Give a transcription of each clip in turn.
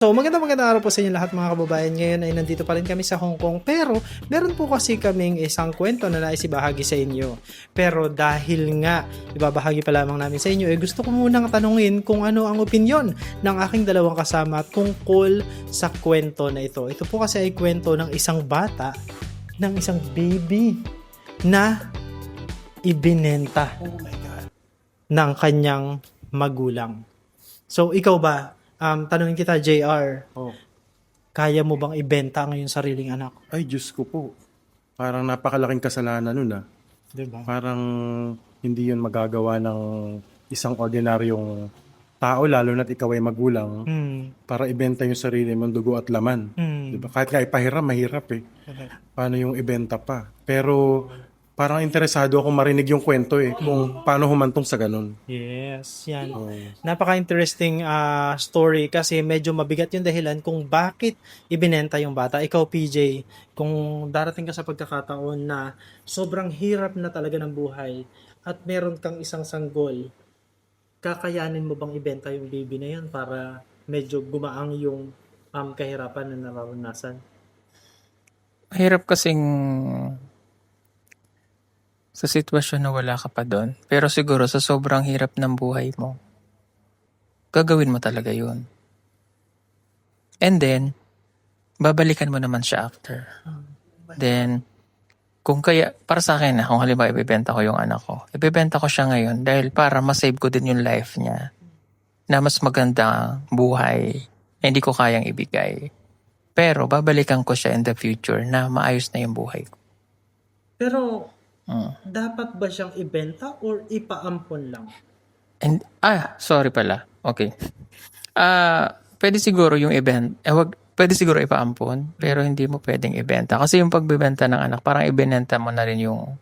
So, magandang araw po sa inyo lahat mga kababayan. Ngayon ay nandito pa rin kami sa Hong Kong, pero meron po kasi kaming isang kwento na nais ibahagi sa inyo. Pero dahil nga ibabahagi pa lamang namin sa inyo, gusto ko munang tanungin kung ano ang opinyon ng aking dalawang kasama tungkol sa kwento na ito. Ito po kasi ay kwento ng isang bata, ng isang baby na ibinenta ng kanyang magulang. So, ikaw ba? Tanungin kita, JR. Oh. Kaya mo bang ibenta ang iyong sariling anak? Ay, Diyos ko po. Parang napakalaking kasalanan nun ah. Diba? Parang hindi yun magagawa ng isang ordinaryong tao, lalo na't ikaw ay magulang, para ibenta yung sarili mong dugo at laman. Diba? Kahit nga ipahiram, mahirap eh. Paano yung ibenta pa? Pero parang interesado akong marinig yung kwento eh, kung paano humantong sa ganun. Yes, yan. Oh. Napaka-interesting story kasi medyo mabigat yung dahilan kung bakit ibinenta yung bata. Ikaw, PJ, kung darating ka sa pagkakataon na sobrang hirap na talaga ng buhay at meron kang isang sanggol, kakayanin mo bang ibenta yung baby na yun para medyo gumaang yung kahirapan na nararanasan? Mahirap kasing sa sitwasyon na wala ka pa doon. Pero siguro sa sobrang hirap ng buhay mo, gagawin mo talaga yun. And then, babalikan mo naman siya after. Then, kung kaya, para sa akin kung halimbawa ibibenta ko yung anak ko, ibibenta ko siya ngayon dahil para masave ko din yung life niya na mas maganda buhay na hindi ko kayang ibigay. Pero babalikan ko siya in the future na maayos na yung buhay ko. Pero, dapat ba siyang ibenta or ipaampon lang? And, sorry pala. Okay. Pwede siguro yung pwede siguro ipaampon, pero hindi mo pwedeng ibenta. Kasi yung pagbebenta ng anak, parang ibinenta mo na rin yung,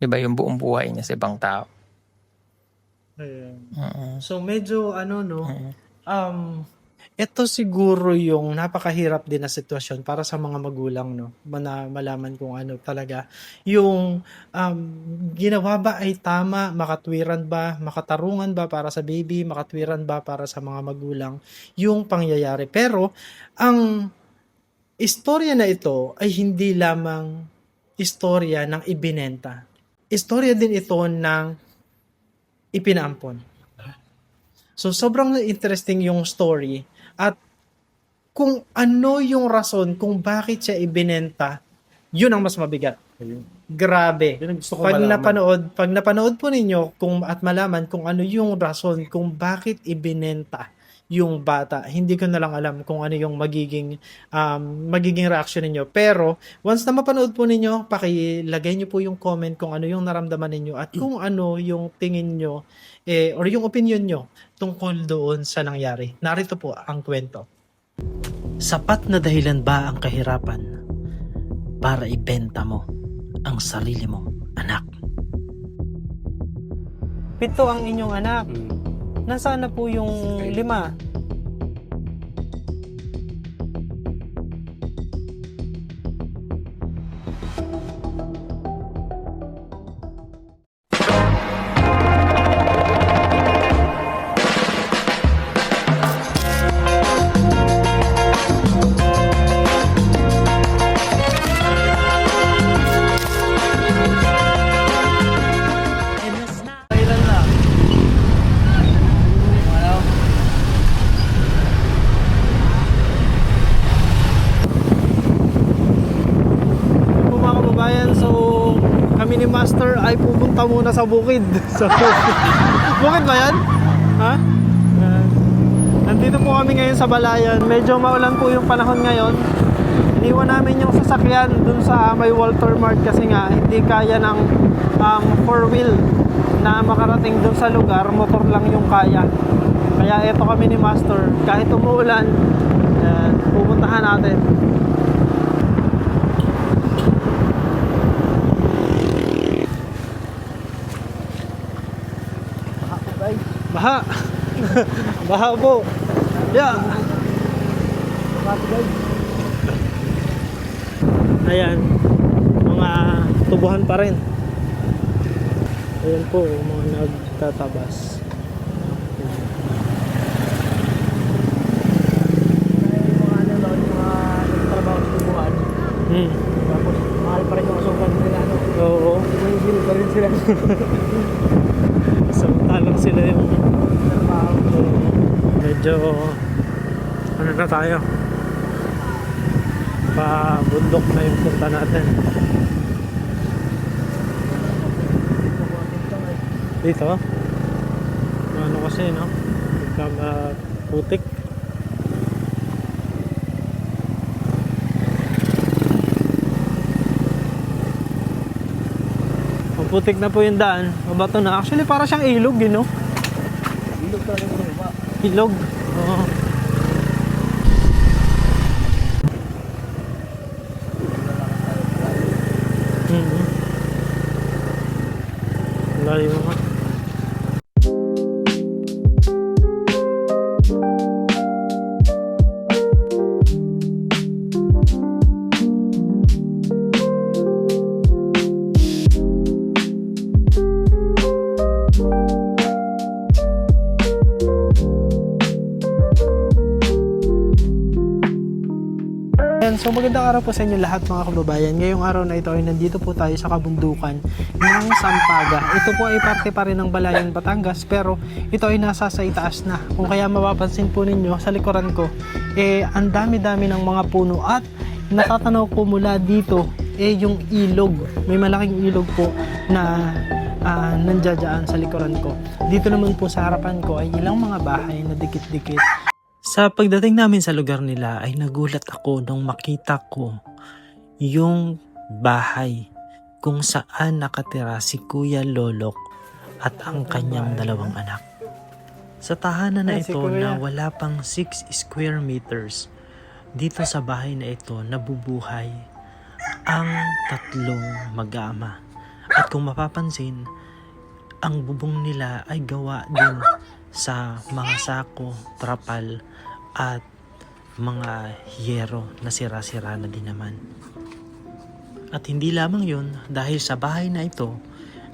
di ba, yung buong buhay niya sa ibang tao. So, medyo, ito siguro yung napakahirap din na sitwasyon para sa mga magulang, no? Na malaman kung ano talaga. Yung ginawa ba ay tama, makatwiran ba, makatarungan ba para sa baby, makatwiran ba para sa mga magulang, yung pangyayari. Pero, ang istorya na ito ay hindi lamang istorya ng ibinenta. Istorya din ito ng ipinaampon. So, sobrang interesting yung story. At kung ano yung rason kung bakit siya ibinenta, yun ang mas mabigat. Grabe. Yun ang gusto ko Pag malaman. napanood po ninyo at malaman kung ano yung rason kung bakit ibinenta yung bata, hindi ko na lang alam kung ano yung magiging reaction ninyo. Pero once na mapanood po ninyo, pakilagay nyo po yung comment kung ano yung naramdaman ninyo at kung ano yung tingin nyo or yung opinion nyo tungkol doon sa nangyari. Narito po ang kwento. Sapat na dahilan ba ang kahirapan para ibenta mo ang sarili mong anak? 7 ang inyong anak. Nasaan na po yung 5? So, kami ni Master ay pupunta muna sa bukid. So, bukid ba yan? Ha? Nandito po kami ngayon sa Balayan. Medyo maulan po yung panahon ngayon. Iniwan namin yung sasakyan dun sa may Walter Mart kasi nga hindi kaya ng 4-wheel na makarating dun sa lugar. Motor lang yung kaya. Kaya eto kami ni Master. Kahit umuulan, pupuntahan natin. Baha. Baha po. Yeah. Ayan. Mga tubuhan pa rin. Ayan po, mga nagtatabas. Samantalang sila yung trabaho ko. Medyo ano na tayo, pa bundok na yung punta natin. Dito ano kasi no, pagka putik. Ang putik na po yung daan, mabato na. Actually para siyang ilog yun, no? Ilog pa rin ba? Ilog, oo. Layo nga. So magandang araw po sa inyo lahat mga kababayan. Ngayong araw na ito ay nandito po tayo sa kabundukan ng Sampaga. Ito po ay parte pa rin ng Balayan, Batangas, pero ito ay nasa sa itaas na. Kung kaya mapapansin po ninyo sa likuran ko, ang dami-dami ng mga puno at natatanaw ko mula dito yung ilog. May malaking ilog po na nandiyan sa likuran ko. Dito naman po sa harapan ko ay ilang mga bahay na dikit-dikit. Sa pagdating namin sa lugar nila ay nagulat ako nung makita ko yung bahay kung saan nakatira si Kuya Lolok at ang kanyang dalawang anak. Sa tahanan na ito na wala pang 6 square meters, dito sa bahay na ito nabubuhay ang tatlong mag-ama. At kung mapapansin, ang bubong nila ay gawa din sa mga sako, trapal, at mga hiyero na sira-sira na din naman. At hindi lamang yun, dahil sa bahay na ito,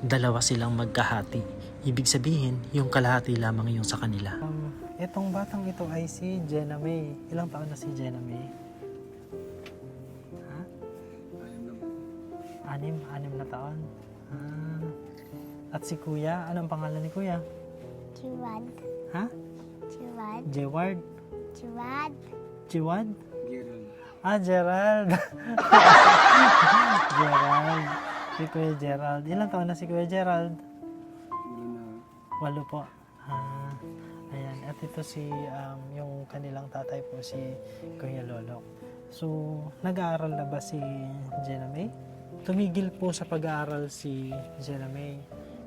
dalawa silang magkahati. Ibig sabihin, yung kalahati lamang yung sa kanila. Itong batang ito ay si Jenna May. Ilang taon na si Jenna May? Ha? 6 na taon. At si Kuya, anong pangalan ni Kuya? Jiwad. Ha? Jiwad. Jeward? Jiwad. Jiwad? Gerald. Gerald. Si Kuya Gerald. Ilang taon na si Kuya Gerald? 8 po. Ayan. At ito si, yung kanilang tatay po, si Kuya Lolok. So, nag-aaral na ba si Jenna May? Tumigil po sa pag-aaral si Jenna May.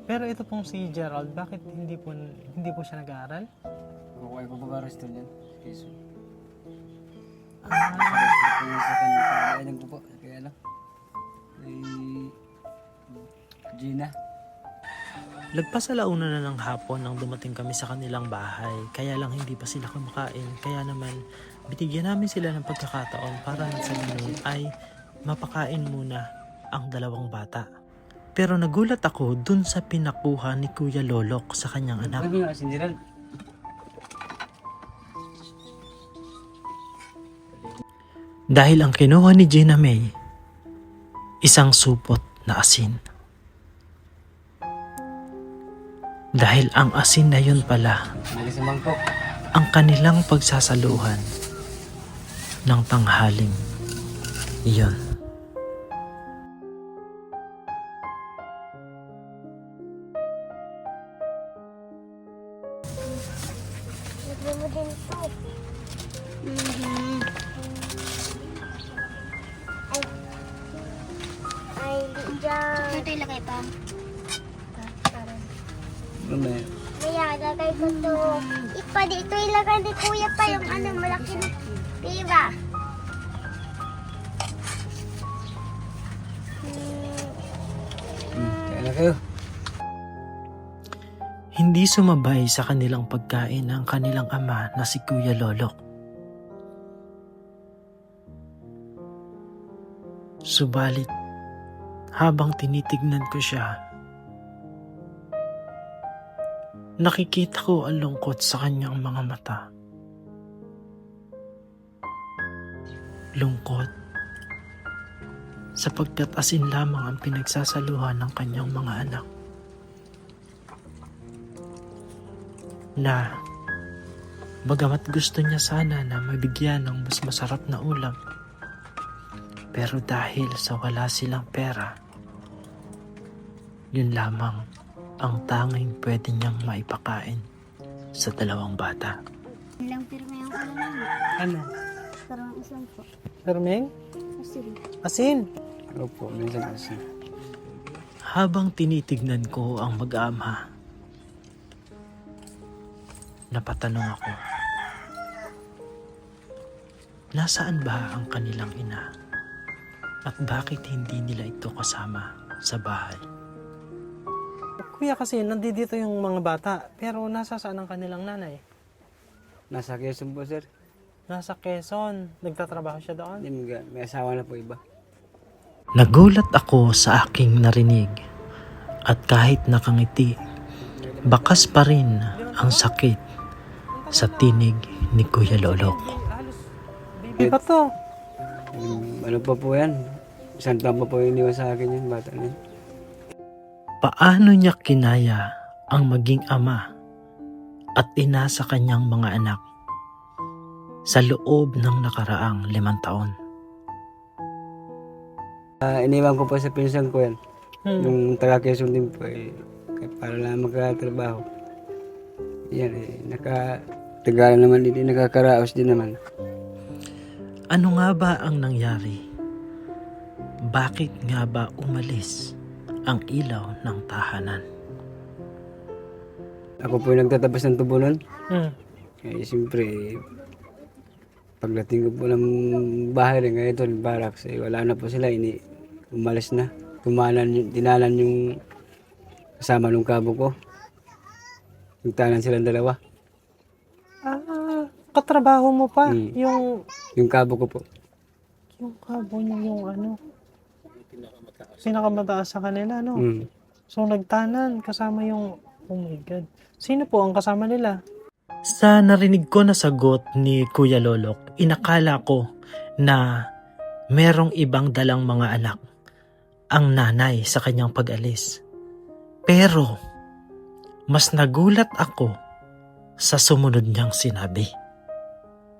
Pero ito pong si Gerald, bakit hindi po siya nag-aaral? Kukuha ko ba resto niyan? Keso. Ah, Sa kanya, kaya ko po. Kaya lang. Gina. lagpas alauna na ng hapon nang dumating kami sa kanilang bahay. Kaya lang hindi pa sila kumakain. Kaya naman, binigyan namin sila ng pagkakataon para na sa ganun ay mapakain muna ang dalawang bata. Pero nagulat ako dun sa pinakuha ni Kuya Lolok sa kanyang anak. Ano nga si Gerald? Dahil ang kinuha ni Jenna May, isang supot na asin. Dahil ang asin na yun pala, Nagis sa mangkok. ang kanilang pagsasaluhan ng tanghaling iyon. Lagyan mo din ito. Ay, dyan. Ito ilagay pa. Mamaya. Kaya, lagay ko ito. Ipa dito ilagay ni Kuya pa yung malaki na piba. Kaya na kayo. Hindi sumabay sa kanilang pagkain ang kanilang ama na si Kuya Lolok. Subalit, habang tinitignan ko siya, nakikita ko ang lungkot sa kanyang mga mata. Lungkot, sapagkat asin lamang ang pinagsasaluhan ng kanyang mga anak. na bagamat gusto niya sana na mabigyan ng mas masarap na ulam, pero dahil sa wala silang pera, yun lamang ang tanging pwede niyang maipakain sa dalawang bata. Ilang pero ngayong ulam namin. Ano? Karang isang po. Permeng? Kasi Asin? Opo, minsan kasi. Habang tinitignan ko ang mag-ama, napatanong ako, nasaan ba ang kanilang ina? At bakit hindi nila ito kasama sa bahay? Kuya, kasi nandito yung mga bata, pero nasa saan ang kanilang nanay? Nasa Quezon po, sir. Nasa Quezon. Nagtatrabaho siya doon? Hindi, may asawa na po iba. Nagulat ako sa aking narinig at kahit nakangiti, bakas pa rin ang sakit sa tinig ni Kuya Lolok. Baby pa to. Ano pa po yan? Isang taon pa po iniwan sa akin yun, bata na yun. Paano niya kinaya ang maging ama at ina sa kanyang mga anak sa loob ng nakaraang 5 taon? Iniwan ko po sa pinsan ko yan. Yung taga Quezon din po, para lang magkatrabaho. Yan, nakatagalan naman din, nakakaraos din naman. Ano nga ba ang nangyari? Bakit nga ba umalis ang ilaw ng tahanan? Ako po yung nagtatabas ng tubo nun. Siyempre, pagdating ko po ng bahay rin ngayon ito, barracks, wala na po sila, umalis na. Dinalan yung kasama nung kabo ko. Nagtanan silang dalawa. Katrabaho mo pa? Hmm. Yung kabo ko po. Yung kabo niya yung ano? Pinakamataas sa kanila, no? Hmm. So, nagtanan kasama yung... Oh my God. Sino po ang kasama nila? Sa narinig ko na sagot ni Kuya Lolok, inakala ko na merong ibang dalang mga anak ang nanay sa kanyang pag-alis. Pero, mas nagulat ako sa sumunod niyang sinabi.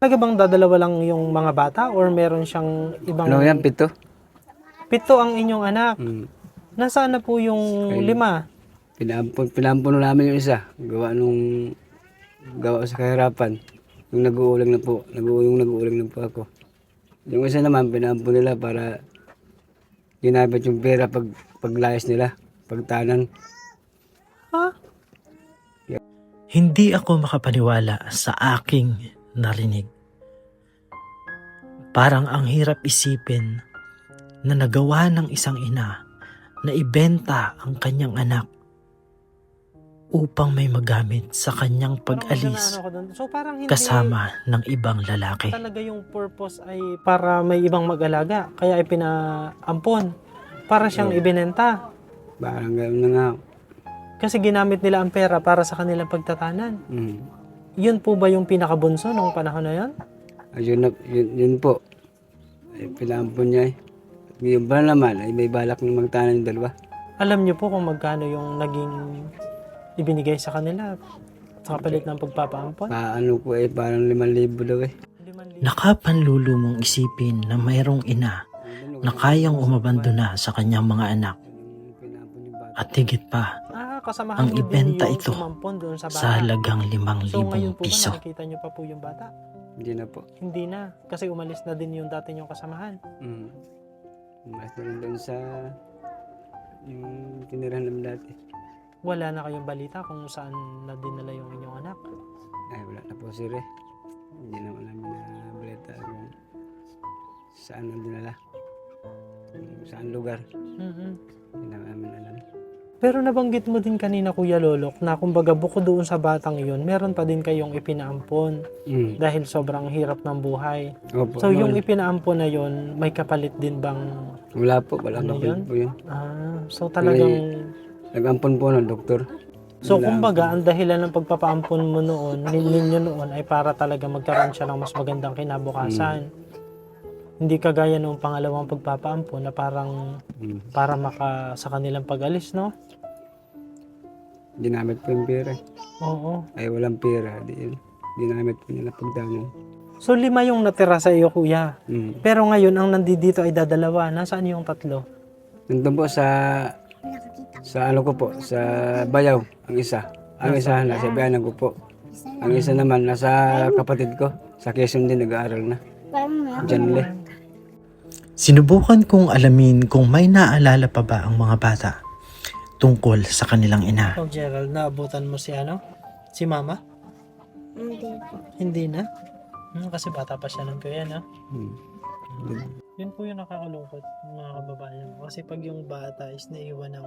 Talaga bang dadalawa lang yung mga bata or meron siyang ibang... Ano yan, 7? 7 ang inyong anak. Hmm. Nasaan na po yung 5? Pinampun namin yung isa. Gawa sa kahirapan. Yung nag-uulang na po. Nag-uulang na po ako. Yung isa naman, pinampun nila para ginabit yung pera paglayas nila. Pagtanan. Hindi ako makapaniwala sa aking narinig. Parang ang hirap isipin na nagawa ng isang ina na ibenta ang kanyang anak upang may magamit sa kanyang pag-alis so, parang hindi kasama ng ibang lalaki. Talaga yung purpose ay para may ibang mag-alaga, kaya ipinaampon para siyang ibinenta. Parang gano'n na nga. Kasi ginamit nila ang pera para sa kanilang pagtatanan. Hmm. Yun po ba yung pinakabunso nung panahon na yun? Yun po. Pinampun niya eh. Yung ba naman, ay may balak na magtanan yung dalawa. Alam niyo po kung magkano yung naging ibinigay sa kanila sa kapalit ng pagpapaampon? Paano po parang 5,000 daw eh. Nakapanlulo mong isipin na mayroong ina na kayang umabandona sa kanyang mga anak. At higit pa, ang ibenta ito sa halagang 5,000 piso. So ngayon po ba nakikita niyo pa po yung bata? Hindi na po. Hindi na, kasi umalis na din yung dati niyong kasamahan. Umalis na rin doon sa yung tinirahan namin dati. Wala na kayong balita kung saan na dinala yung inyong anak? Ay, wala na po sir eh. Hindi naman namin na balita kung saan na dinala. Kung saan lugar. Hindi namin alam. Pero nabanggit mo din kanina, Kuya Lolok, na kumbaga bukod doon sa batang yun, meron pa din kayong ipinaampon dahil sobrang hirap ng buhay. Opo, so yung ipinaampon na yun, may kapalit din bang... Wala po, walang ano kapalit yun? po yun. So talagang... Nag-ampon po ng doktor. So kumbaga, ang dahilan ng pagpapaampon mo noon, ninyo noon, ay para talaga magkaroon siya ng mas magandang kinabukasan. Hindi kagaya nung pangalawang pagpapaampon na parang para sa kanilang pag-alis, no? ginamit po yung pera. Oo. Ay walang pera, ginamit po nila pagdano. So 5 yung natira sa iyo, kuya. Mm. Pero ngayon, ang nandito ay dadalawa. Nasaan yung 3? Nandun po sa ano ko po, sa Bayaw, ang isa. Ang isa nasa biyanan ko po. Ang isa naman nasa kapatid ko. Sa Quezon din nag-aaral na. Diyan le. Sinubukan kong alamin kung may naalala pa ba ang mga bata tungkol sa kanilang ina. Oh, Gerald, naabutan mo si ano? Si mama? Hindi po. Hindi na? Kasi bata pa siya ng kuya, no? Hmm. Yun po yung nakakalungkot, mga kababayan. Kasi pag yung bata is naiwan ng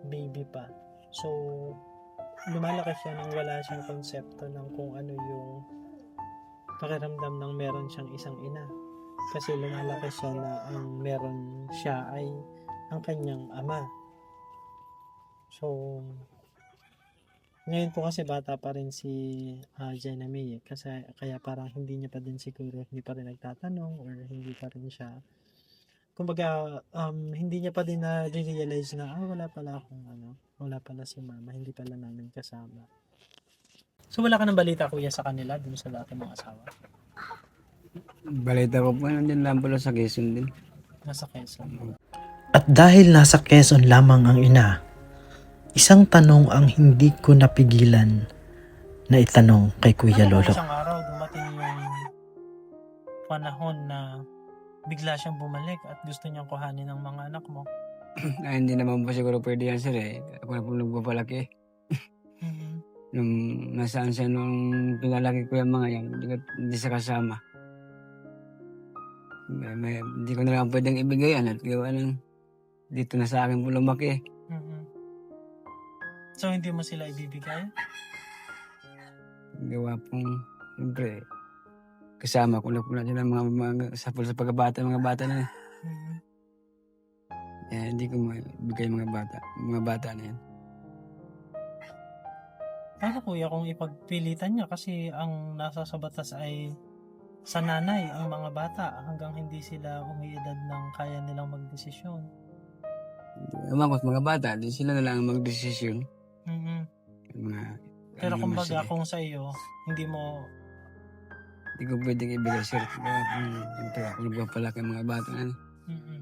baby pa, so lumalaki siya nang wala siyang konsepto ng kung ano yung pakiramdam ng meron siyang isang ina. Kasi lumalaki siya na ang meron siya ay ang kanyang ama. So, ngayon po kasi bata pa rin si Jenna May kasi kaya parang hindi niya pa din siguro, hindi pa rin nagtatanong or hindi pa rin siya, kumbaga hindi niya pa din na-realize na wala pala akong wala pala si mama, hindi pala namin kasama. So wala ka ng balita, kuya, sa kanila dun sa dati mong asawa? Balita ko po, nandun lang pala sa Quezon din. Nasa Quezon. At dahil nasa Quezon lamang ang ina, isang tanong ang hindi ko napigilan na itanong kay Kuya Lolo. Isang araw dumating yung panahon na bigla siyang bumalik at gusto niyang kuhanin ng mga anak mo. Ay, hindi naman po siguro pwede yan sir eh. Ako na po nagpapalaki. Mm-hmm. Nung nasaan siya nung pinalaki ko yung mga yan, hindi siya kasama. Hindi ko na lang pwedeng ibigay yan at gawa ng dito na sa akin po lumaki. Mm-hmm. So hindi mo sila ibibigay? Gawa pong, siyempre, kasama ko lang po natin ang mga sa pagkabata, mga bata na yan. Mm-hmm. Hindi ko mabigay mga bata na yan. Paano, kuya, kung ipagpilitan niya kasi ang nasa sa batas ay sa nanay ang mga bata hanggang hindi sila umiidad ng kaya nilang magdesisyon? Ewan ko sa mga bata, di sila na lang magdesisyon. Mm-hmm. Pero Ano kumbaga naman sila. kung sa iyo, hindi mo... Hindi ko pwedeng ibigay sir. Siyempre ako nagpapalaki ng mga bata na. Mm-hmm.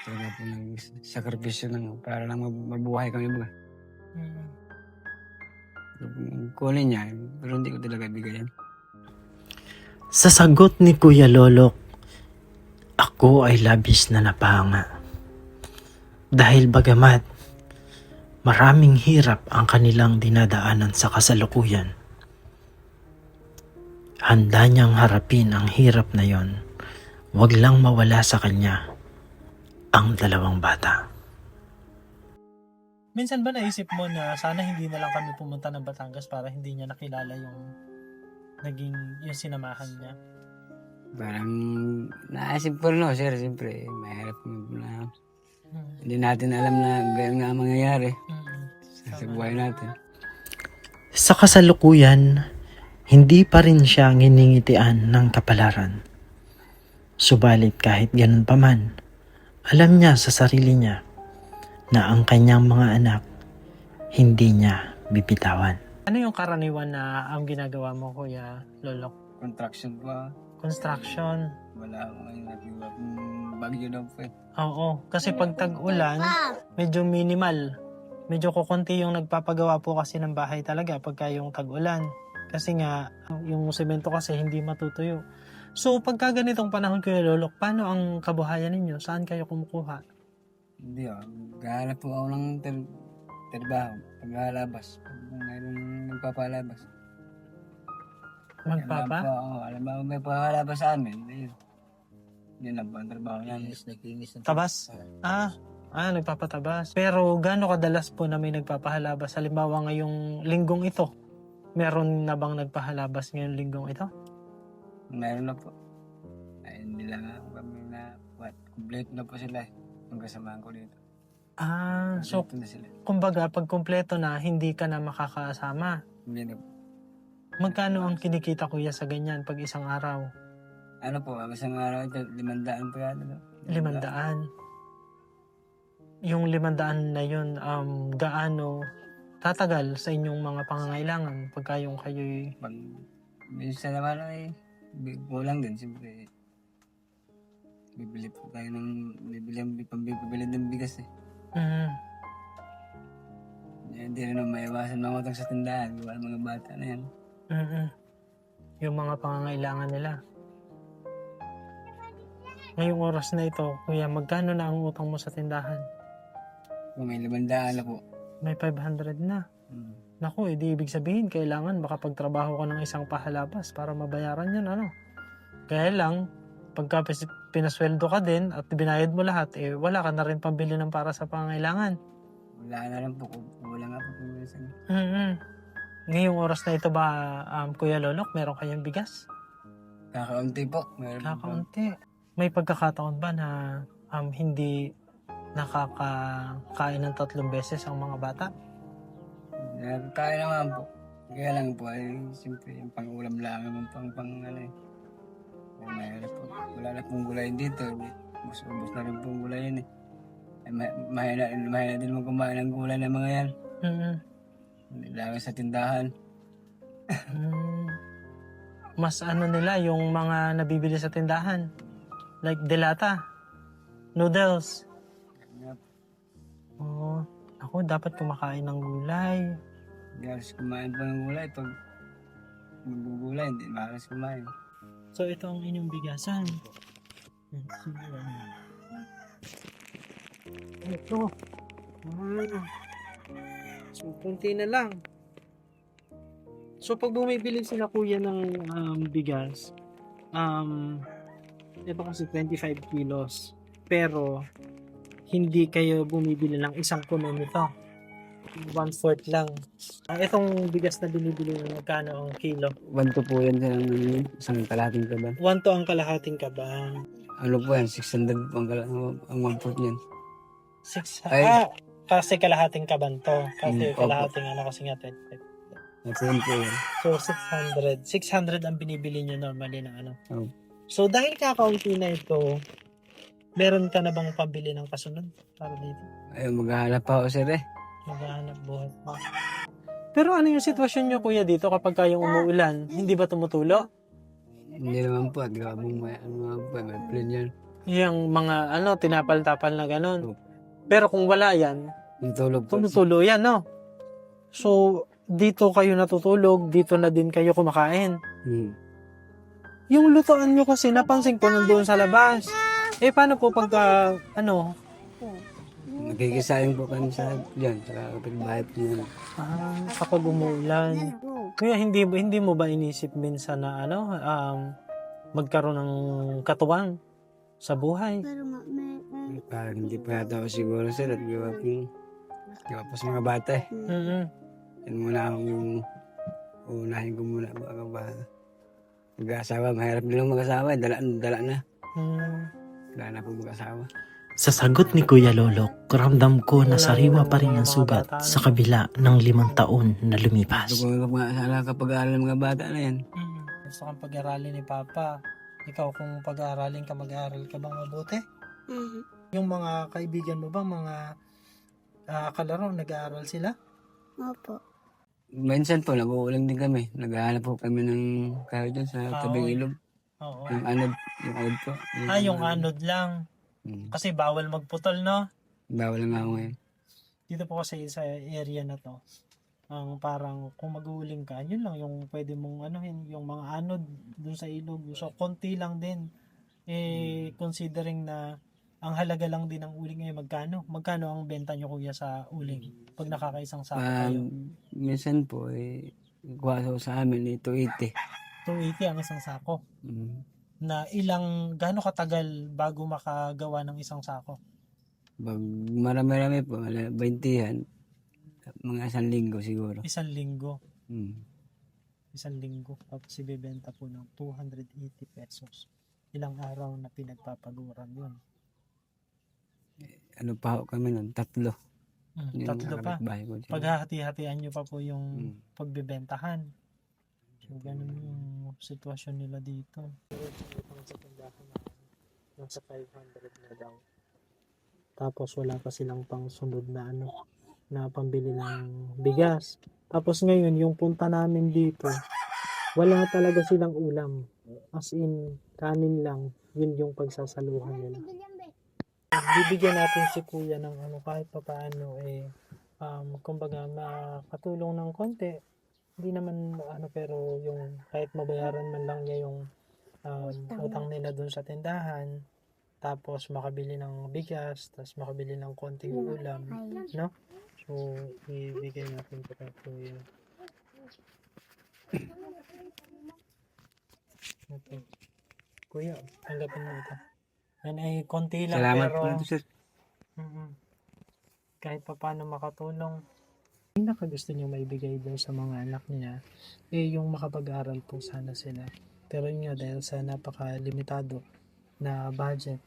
Talaga po ng sakripisyo para lang mabuhay kami ba. Mm-hmm. Kunin niya, pero hindi ko talaga ibigay yan. Sa sagot ni Kuya Lolo, ako ay labis na napahanga. Dahil bagamat maraming hirap ang kanilang dinadaanan sa kasalukuyan, handa niyang harapin ang hirap na yon, wag lang mawala sa kanya ang 2 bata. Minsan ba naisip mo na sana hindi na lang kami pumunta ng Batangas para hindi niya nakilala yung yung sinamahan niya? Parang naisip ko rin sir, siyempre, mahirap na. Hindi natin alam na ganyan nga ang mangyayari sa buhay natin. Sa kasalukuyan, hindi pa rin siya nginingitian ng kapalaran. Subalit kahit ganun pa man, alam niya sa sarili niya na ang kanyang mga anak hindi niya bibitawan. Ano yung karaniwan na ang ginagawa mo, Kuya Lolo? Contraction pa, Construction. wala akong nagawa kung bagyo daw po eh. Oo, kasi pag tag-ulan, medyo minimal. Medyo kukunti yung nagpapagawa po kasi ng bahay talaga pagka yung tag-ulan. Kasi nga, yung semento kasi hindi matutuyo. So, pagka ganitong panahon, Kuya Lolo, paano ang kabuhayan ninyo? Saan kayo kumukuha? Hindi gahanap po ako ng trabaho, paglalabas. Kung mayroong nagpapalabas. Magpapa? Alam ba may paglalabas sa amin? Yun lang po ang trabaho namin. Tabas? Nagpapatabas. Pero gaano kadalas po na may nagpapahalabas? Halimbawa ngayong linggong ito, meron na bang nagpahalabas ngayong linggong ito? Meron na po. Ay, hindi lang kami na complete na po sila eh. Ang kasamahan ko dito. So Complete na sila. kumbaga pag kumpleto na, hindi ka na makakasama. Hindi na po. Magkano ang kinikita, kuya, sa ganyan pag isang araw? Ano po, isang araw ito, 500 po yata. 500. Yung 500 na yun, gaano tatagal sa inyong mga pangangailangan pagka yung kayo'y... Pag minsan naman ay kulang din, siyempre. Bibili po tayo pambibili ng bigas eh. Mm, Hindi rin naman maiwasan mga utang sa tindahan, gawa ng mga bata na yan. yung mga pangangailangan nila. Ngayong oras na ito, kuya, magkano na ang utang mo sa tindahan? Kung may 500 na po. May 500 na. Naku, edi ibig sabihin, kailangan makapagtrabaho ka ng isang pahalabas para mabayaran yan, ano? Kaya lang, pagka pinasweldo ka din at binayad mo lahat, wala ka na rin pambili ng para sa pangangailangan. Wala na lang po, wala nga po kung minsan. Ngayong oras na ito ba, Kuya Lolok, meron kayong bigas? Kakaunti po. Meron po. Kakaunti. May pagkakataon ba na hindi nakakakain ng 3 beses ang mga bata? Kaya naman po. Kaya lang po ay siyempre yung pang-ulam lang naman pang ano eh. Ay, mahirap po. Wala na pong gulay dito. Ubus na rin pong gulay yan eh. Ay, mahina din mo kumain ng gulay ng mga yan. Lang sa tindahan. Mas ano nila yung mga nabibili sa tindahan. Like delata, noodles. Oo. Ako dapat kumakain ng gulay. Halos kumain po ng gulay. Pag magugulay, hindi mahalas kumain. So ito ang inyong bigasan. Ito. So kunti na lang. So pag bumibili sila kuya ng bigas, ito kasi 25 kilos. Pero hindi kayo bumibili ng isang puno nito. 1/4 lang. Itong bigas na binibili na magkano ang kilo? 1 po yan sa isang kalating kaban. 1 to ang kalahating kaban. Ano po yan? 600 po ang 1/4 niyan. 6 Ay. Kasi kalahating kaban to. Kasi Opo. kalahating ano kasi nga 25. Ito yun po yan. So 600. 600 ang binibili nyo normally ng ano. Oh. So dahil kakaunti na ito, meron ka na bang pambili ng kasunod para dito? Ayun, maghahanap pa ako sir eh. Maghahanap buhay pa. Pero ano yung sitwasyon nyo kuya dito kapag kayong umuulan? Hindi ba tumutulo? Hindi naman po. Gabong may ano naman po. May plan yan. Yung mga tinapal-tapal na ganun. Pero kung wala yan, Tulog po. tumutulo yan, no? So, dito kayo natutulog, dito na din kayo kumakain. Yung lutoan nyo kasi, napansin ko nandoon sa labas. Paano po pagka, Nagkikisayang po kami sa yan. Sa kapitbahay po yan. kapag umuulan. Kaya hindi mo ba inisip minsan na, magkaroon ng katuwang sa buhay? Parang hindi pa yata ako siguro sir. At gawa po sa mga bata eh. Yan muna akong unahin ko muna. Baka ba mag-asawa. Mahirap nilang mag-asawa. Dala na. Wala na po mag-asawa. Sa sagot ni Kuya Lolok, ramdam ko na sariwa pa rin ang sugat sa kabila ng 5 taon na lumipas. Gusto ko nga sana kapag-aaral ng mga bata na yan. Gusto kang pag-aralin ni Papa. Ikaw, kung pag-aaralin ka, mag-aaral ka bang mabuti? Yung mga kaibigan mo ba, mga kalaro, nag-aaral sila? Opo. Minsan po, nag-uulang din kami. Naghahanap po kami ng kahoy dyan sa tabing ilog. Oo. Yung anod po. Yung anod lang. Kasi bawal magputol, no? Bawal nga ako ngayon. Dito po kasi sa area na to, ang parang kung mag-uuling ka, yun lang yung pwede mong yung mga anod dun sa ilog. So, konti lang din. Considering na ang halaga lang din ng uling ay magkano? Magkano ang benta nyo kuya sa uling? Pag nakakaisang sako kayo? Minsan po, kuha sa amin, 280. 280 ang isang sako. Na gaano katagal bago makagawa ng isang sako? Pag marami-rami po, 20 yan. Mga 1 linggo siguro. 1 linggo. 1 Mm. linggo. Tapos ibebenta po ng 280 pesos. Ilang araw na pinagpapaguran yun? Ano pa ho kami nun? 3. Yung 3 pa. kapitbahay ko dyan. Paghahati-hatian nyo pa po yung pagbebentahan. So, ganun yung sitwasyon nila dito. Nasa 500 na daw. Tapos wala pa silang pang sunod na ano, na pambili ng bigas. Tapos ngayon, yung punta namin dito, wala talaga silang ulam. As in, kanin lang. Yun yung pagsasaluhan nila. Bibigyan natin si kuya ng ano, kahit pa paano kumbaga makatulong ng konti. Hindi naman ano, pero yung kahit mabayaran man lang niya yung utang nila dun sa tindahan, tapos makabili ng bigas, tapos makabili ng konting ulam, no? So, ibigay natin ito kay kuya. Okay. Kuya, tanggapin mo ito. Yan ay konti lang, Salamat pero po ito, sir. kahit pa paano makatulong. Yung gusto niyo maibigay doon sa mga anak niya, yung makapag-aral po sana sila. Pero yun nga, dahil sa napaka-limitado na budget,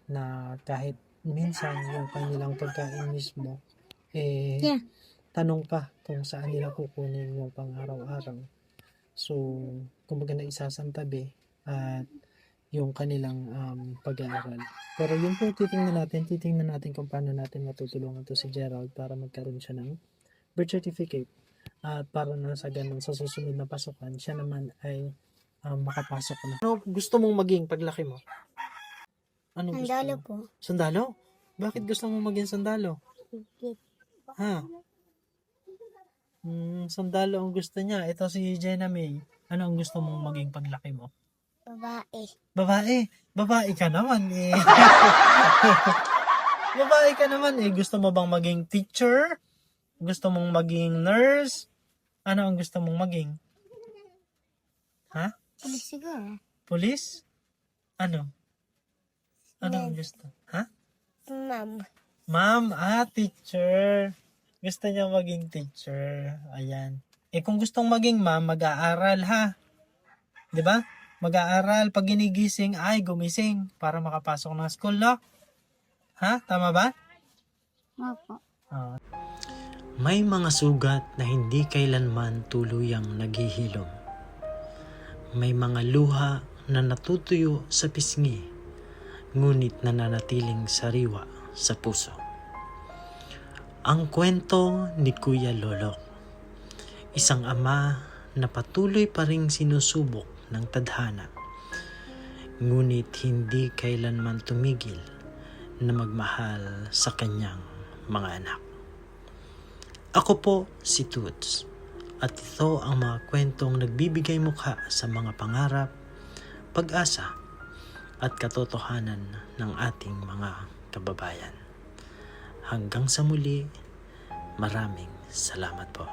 na kahit minsan yung kanilang pagkain mismo, tanong pa kung saan nila kukunin yung pang-araw-araw. So, kumbaga na isasantabi at yung kanilang pag-aaral. Pero yun po, titingnan natin kung paano natin matutulungan to si Gerald para magkaroon siya ng birth certificate. At para na sa ganun, sa susunod na pasukan, siya naman ay makapasok na. Ano gusto mong maging paglaki mo? Ano gusto Sandalo mo? po. Sundalo? Bakit gusto mong maging sundalo? Ha? Sundalo ang gusto niya. Ito si Jenna May. Ano ang gusto mong maging paglaki mo? Babae. Babae. Babae ka naman eh. Babae ka naman eh. Gusto mo bang maging teacher? Gusto mong maging nurse? Ano ang gusto mong maging? Ha? Ano siguro? Police? Ano? Ano ang gusto? Ha? Ma'am. Ma'am, teacher. Gusto niya maging teacher. Ayan. Kung gustong maging ma'am, mag-aaral ha. 'Di ba? Mag-aaral. Pag ginigising, ay gumising para makapasok ng school, no? Ha? Tama ba? Opo. May mga sugat na hindi kailanman tuluyang naghihilom. May mga luha na natutuyo sa pisngi, ngunit nananatiling sariwa sa puso. Ang kwento ni Kuya Lolok, isang ama na patuloy pa ring sinusubok ng tadhana, ngunit hindi kailanman tumigil na magmahal sa kanyang mga anak. Ako po si Toots, at ito ang mga kwentong nagbibigay mukha sa mga pangarap, pag-asa, at katotohanan ng ating mga kababayan. Hanggang sa muli, maraming salamat po.